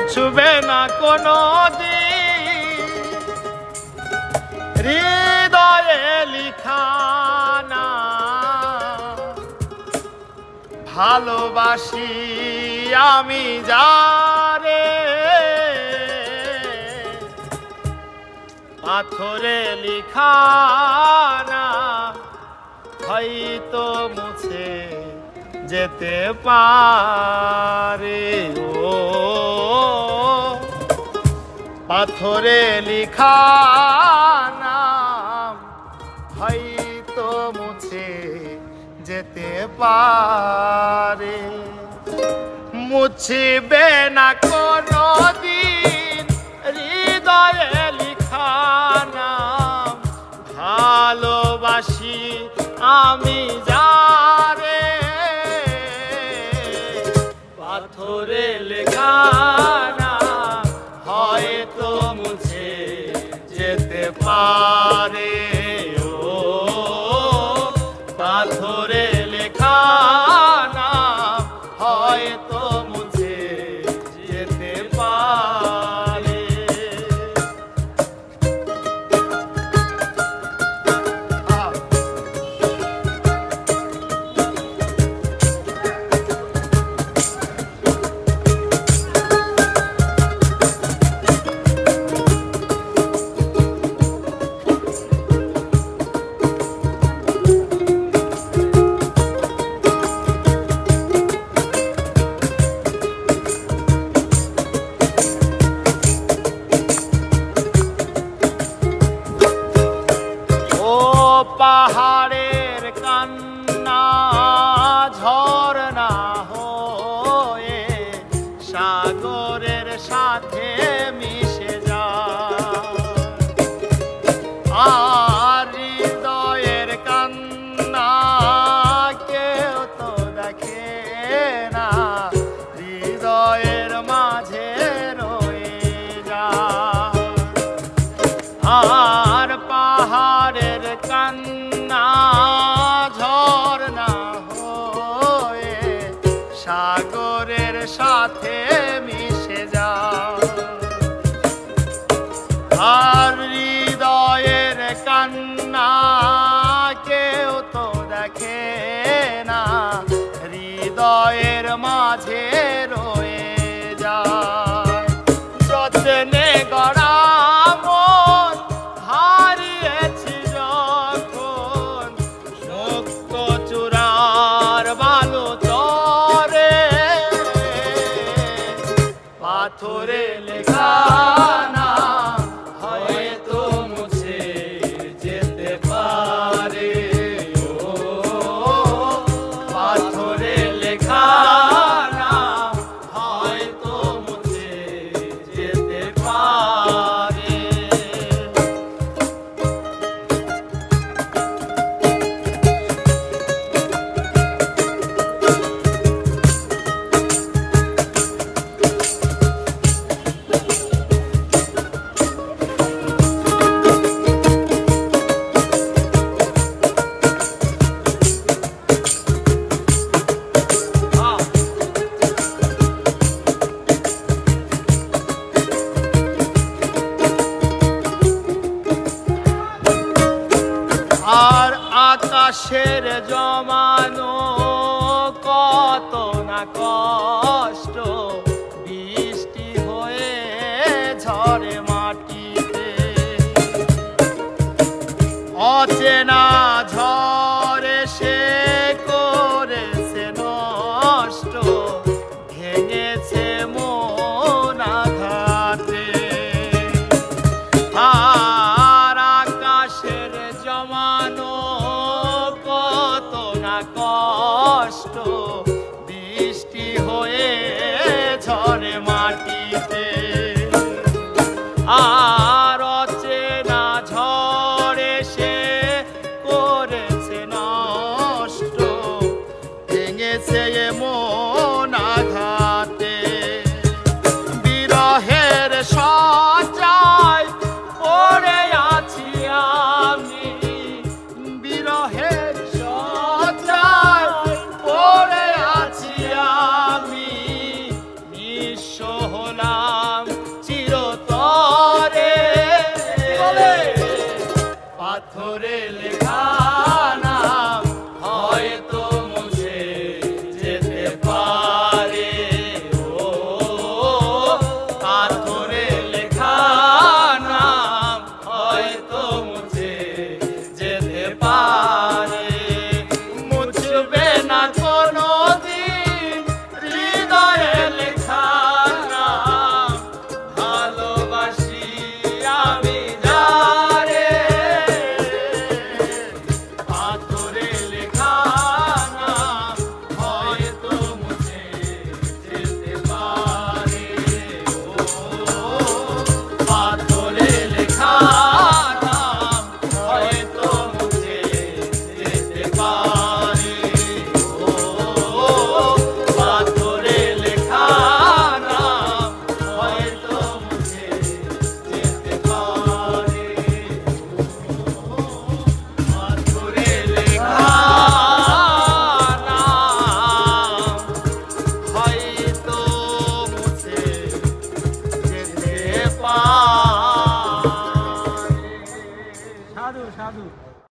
মুছবে না কোনো দিন হৃদয়ে লিখা না ভালোবাসি আমি যারে পাথরে লিখা না হয়তো মুছে যেতে পারে ও পাথরে লিখা নাম হয়তো মুছে যেতে পারে মুছবে না কোনো দিন হৃদয়ে লিখা নাম ভালোবাসি আমি যারে পাথরে লেখা না হয়তো মুছে যেতে পারে ও পাথরে লেখা না হয়তো মুছে যেতে পারে পাহাড়ের কান্না ঝরনা হয়ে সাগরের সাথে মিশে যায় আর হৃদয়ের কান্না কেউ তো দেখে না হৃদয়ের মাঝে রয়ে যায় আর পাহাড়ের কান্না ঝরনা হয়ে সাগরের সাথে মিশে যায় আর হৃদয়ের কান্না কেউ তো দেখে না হৃদয়ের মাঝে রয়ে যায় যত্নে গড়া মন হারিয়েছি যখন সত্য চূড়ার বালু চরে পাথরে লেখা না হয়তো মুছে যেতে পারে ও পাথরে লেখা না হয়তো মুছে যেতে পারে আর আকাশের জমানো কত না কষ্ট বৃষ্টি হয়ে ঝরে মাটিতে অচেনা ঝড়ে সে করেছে নষ্ট ভেঙেছে মন আঘাতে আর আকাশের জমানো কত না কষ্ট বৃষ্টি হয়ে ঝরে মাটিতে আর অচেনা ঝড়ে সে করেছে নষ্ট ভেঙেছে মন আঘাতে বিরহের সজায় পড়ে আছি আমি বিরহের সজায় পড়ে আছি আমি নিঃস্ব হলাম পা